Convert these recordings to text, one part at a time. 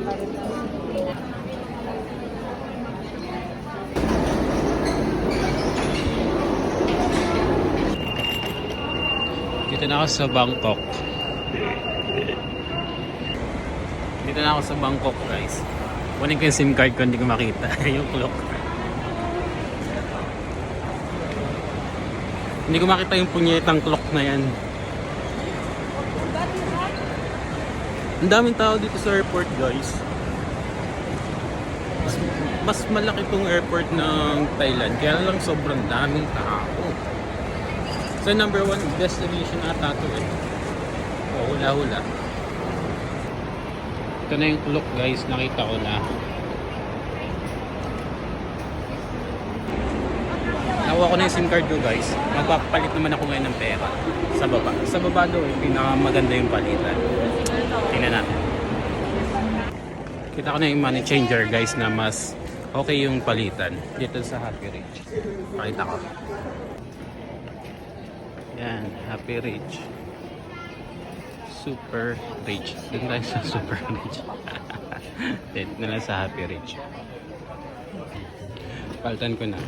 Dito na ako sa Bangkok. Dito na ako sa Bangkok, guys. Kunin ko yung SIM card ko, hindi ko makita yung clock. Hindi ko makita yung punyetang clock na yan. Ang daming tao dito sa airport, guys. Mas malaki tong airport ng Thailand, kaya lang sobrang daming tao. So number 1 destination ata to eh. O, hula-hula. Ito na yung clock, guys, nakita ko na. Nakuha ko na yung SIM card ko, guys. Magpapalit naman ako ngayon ng pera sa baba. Sa baba daw eh, pinakamaganda yung palitan. Tingnan natin. Kita ko na yung money changer, guys, na mas okay yung palitan dito sa Happy Ridge. Pakita ko. Yan, Happy Ridge. Super Ridge. Doon tayo sa Super Ridge. Dito na lang sa Happy Ridge. Palitan ko na.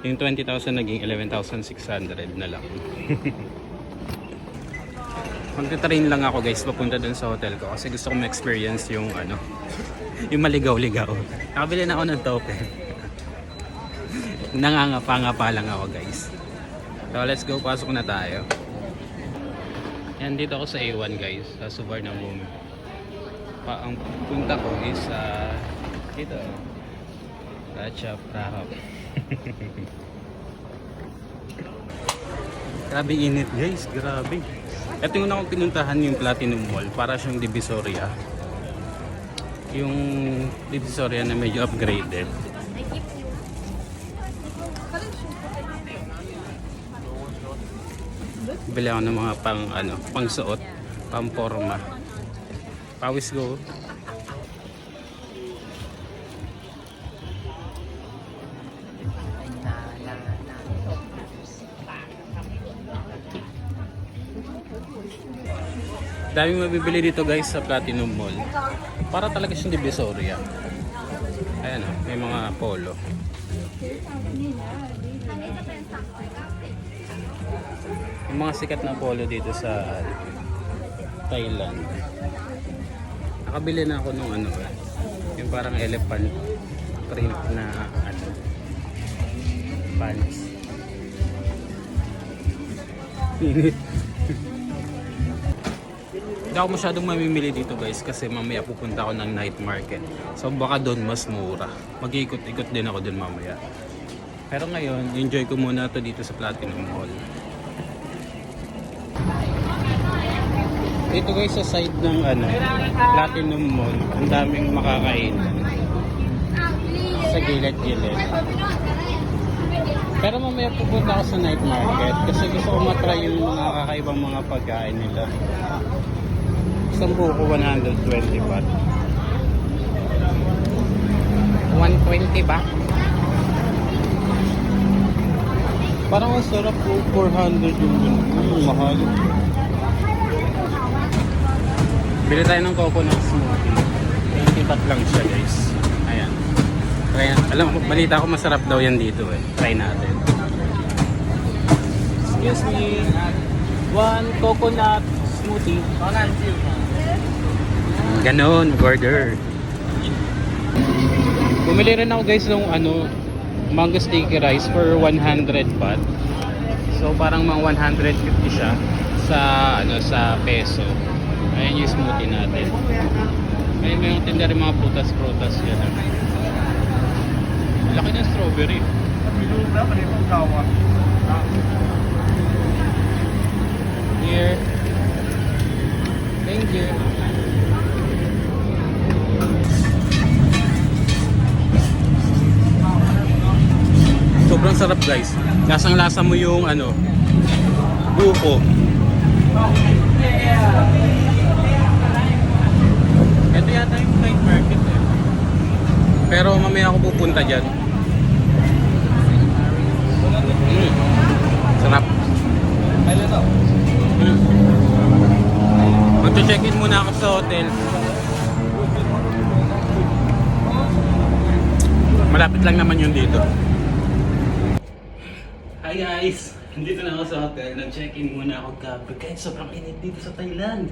Yung 20,000 naging 11,600 na lang. Magta-train lang ako, guys, papunta dun sa hotel ko kasi gusto ko ma-experience yung ano, yung maligaw-ligaw. Nakabili na ako ng token. Nangangapa-ngapa lang ako, guys. So let's go, pasok na tayo. Yan, dito ako sa A1, guys, sa Suvarnabhumi. Ang punta ko is dito, Ratcha Prahop. Grabe init, guys, grabe. Ito yung una kong pinuntahan, yung Platinum Mall, para siyang Divisoria. Yung Divisoria na medyo upgraded. Bili ako ng mga pang suot, pang forma. Pawis go. Daming mabibili dito, guys, sa Platinum Mall. Para talaga siyang Divisoria. Ayan o, may mga polo. Yung mga sikat na polo dito sa Thailand. Nakabili na ako nung yung parang elephant print na pants. Init. Hindi ako masyadong mamimili dito, guys, kasi mamaya pupunta ako ng night market. So baka doon mas mura. Mag-iikot-ikot din ako doon mamaya. Pero ngayon, enjoy ko muna to dito sa Platinum Mall. Dito, guys, sa side ng Platinum Mall, ang daming makakainan. Sa gilid-gilid. Pero mamaya pupunta ako sa night market kasi gusto ko matry yung mga kakaibang mga pagkain nila. Isang buko 120 baht. 120 ba? Parang ang sarap po, 400 yung mahal. Bili tayo ng coconut smoothie. 20 baht lang siya, guys. Ayan. Try, alam ko, balita ko masarap daw yan dito eh. Try natin. Excuse me. One coconut smoothie. Ganon, mag-order. Bumili rin ako, guys, ng mango sticky rice for 100 baht. So parang mga 150 siya sa peso. Ayan yung smoothie natin. Ayan may tinda rin mga prutas yan. Laki ng strawberry. Here. Thank you. Sobrang sarap, guys. Lasang-lasa mo yung buko. Ito yata yung night market eh. Pero mamaya ako pupunta dyan. Sarap. Mag-check-in muna ako sa hotel. Malapit lang naman yun dito. Hi guys! Nandito na ako sa hotel. Nag-check-in muna ako gabi. Guys, sobrang init dito sa Thailand.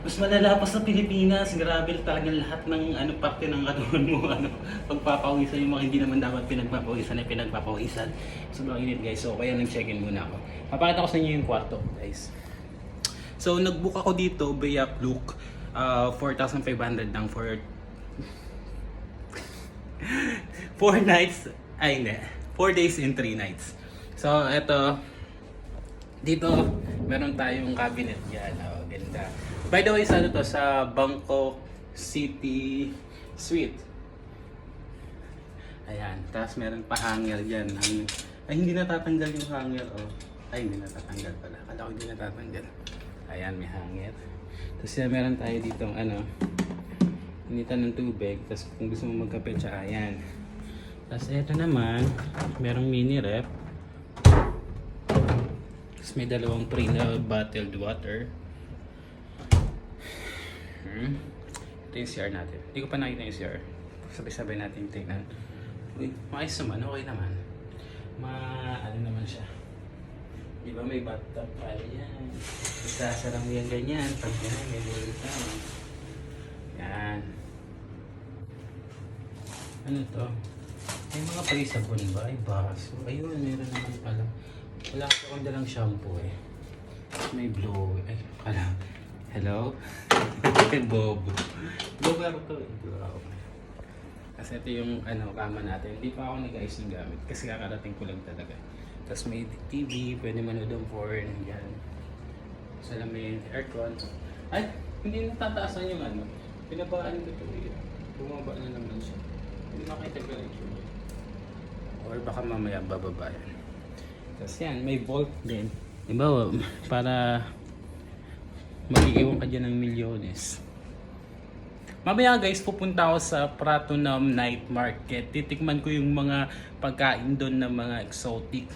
Mas malala pa sa Pilipinas. Grabe talagang lahat ng parte ng katawan mo. Pagpapawisan yung mga hindi naman dapat pinagpapawisan ay pinagpapawisan. Sobrang init guys. So kaya nag-check-in muna ako. Papakita ko sa inyo yung kwarto guys. So nag-book ako dito, Bayak Look. 4,500 lang for 4 nights. Ay hindi. 4 days and 3 nights. So eto. Dito meron tayong cabinet yan. Oh, ganda. By the way, sa sa Bangkok City Suite. Ayan, tapos meron pa hanger diyan. Ay, hindi natatanggal yung hanger, oh. Ay, hindi natatanggal pala. Akala ko hindi natatanggal. Ayan, may hanger. Tapos meron tayo dito, initan ng tubig. Tapos kung gusto mo magkape, ayan. Tapos ito naman, merong mini ref. Tapos may dalawang pre na bottled water. Ito yung CR natin. Hindi ko pa nakita yung CR. Sabay-sabay natin tingnan. Uy, maayos naman. Okay naman. Ano naman siya. Di ba may bathtub pa? Yan. Isasara mo yan ganyan. Pag yan, may bulit na. Yan. Ano to? May mga pre-sabon ba? Ay, baso. Ayun, meron naman pala. Wala ko kung dalang shampoo eh. May blow. Ay, kala. Hello? Bob. Bob ako to eh. Kasi ito yung kama natin. Hindi pa ako nag-ayos ng gamit. Kasi kakarating ko lang talaga. Tapos may TV, pwede manood ng porn. Yan. Salamin, aircon. Ay, hindi natataasan yung pinabaan ko ito eh. Bumaba na naman siya. Hindi makita ko lang ito. Or baka mamaya bababa yan. Tapos yan, may vault din. Diba, para mag-iiwan ka dyan ng milyones. Mamaya guys, pupunta ako sa Pratunam Night Market. Titikman ko yung mga pagkain doon ng mga exotic.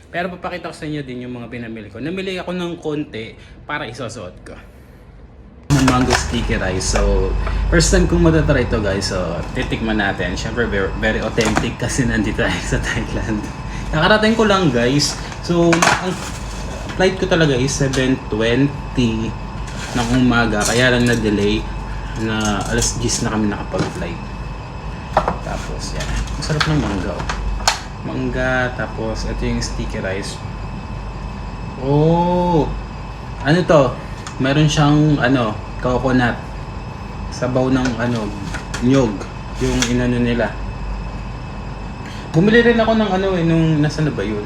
Pero papakita ko sa inyo din yung mga pinamili ko. Namili ako ng konti para isusuot ko. Mango sticky rice. So, first time kong matatry ito guys. So, titikman natin. Siyempre, very authentic kasi nandito tayo sa Thailand. Nakarating ko lang guys. So, ang flight ko talaga is 7:20 ng umaga. Kaya lang na-delay na alas 10 na kami nakapag-flight. Tapos yan. Ang sarap ng mangga. Oh. Mangga. Tapos ito yung sticky rice. Oh! Ano to? Meron siyang coconut. Sabaw ng nyog. Yung inano nila. Bumili rin ako ng nung nasa na ba yun?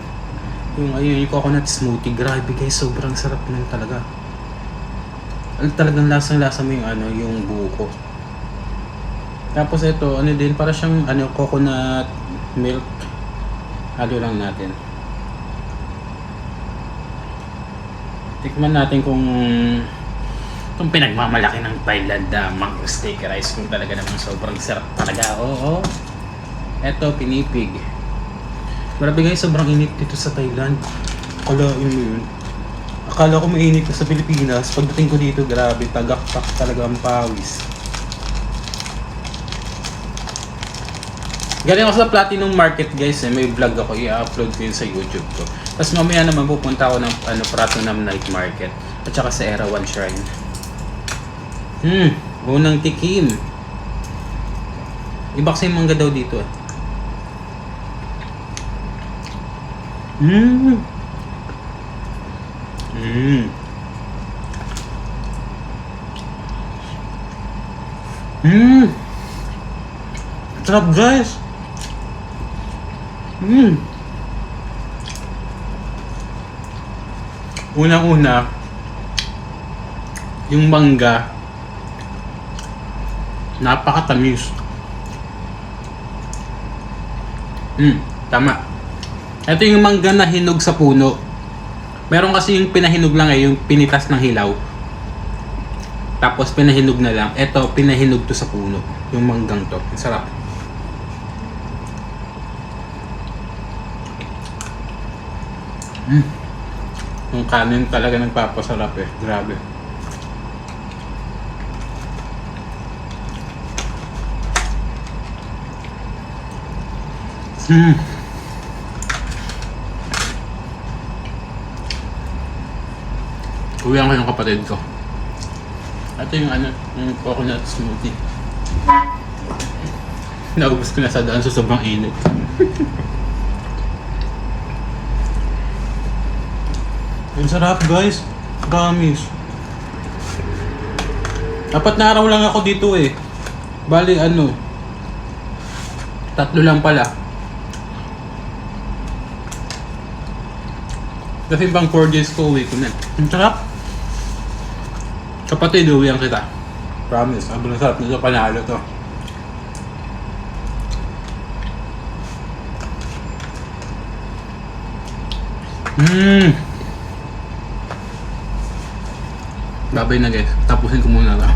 Yung coconut smoothie. Grabe guys, sobrang sarap nun talaga. Talagang lasang-lasa mo yung buko. Tapos ito, din, para siyang coconut milk. Halo lang natin. Tikman natin kung pinagmamalaki ng Thailand mango sticky rice, kung talaga naman sobrang sarap talaga. Oo. Ito, pinipig. Grabe guys, sobrang init dito sa Thailand. Kalain mo yun. Akala ko mainit na sa Pilipinas. Pagdating ko dito, grabe, tagaktak talaga ang pawis. Galing ako sa Platinum Market guys. May vlog ako, i-upload ko yun sa YouTube ko. Tapos mamaya naman pupunta ako ng Pratunam Night Market. At saka sa Erawan Shrine. Unang tikim. Iba kasi yung mangga daw dito eh. Sarap guys. Unang-una, yung mangga napakatamis. Tama. Ito yung mangga na hinog sa puno. Meron kasi yung pinahinog lang yung pinitas ng hilaw. Tapos pinahinog na lang. Ito, pinahinog to sa puno. Yung manggang to. Ang sarap. Yung kanin talaga nagpapasarap eh. Grabe. Hmm. Uwihan ko yung kapatid ko. Ito yung ano, yung coconut smoothie. Naubos ko na sa daan sa sobrang init. Ang sarap guys. Promise. 4 na araw lang ako dito eh. Bali ano, 3 lang pala. Kasi bang 4 days ko uwi ko na. Ang sarap. Kapatid, uwihan kita. Promise, sobrang sarap nito, panalo to. Babay na guys, tapusin ko muna to.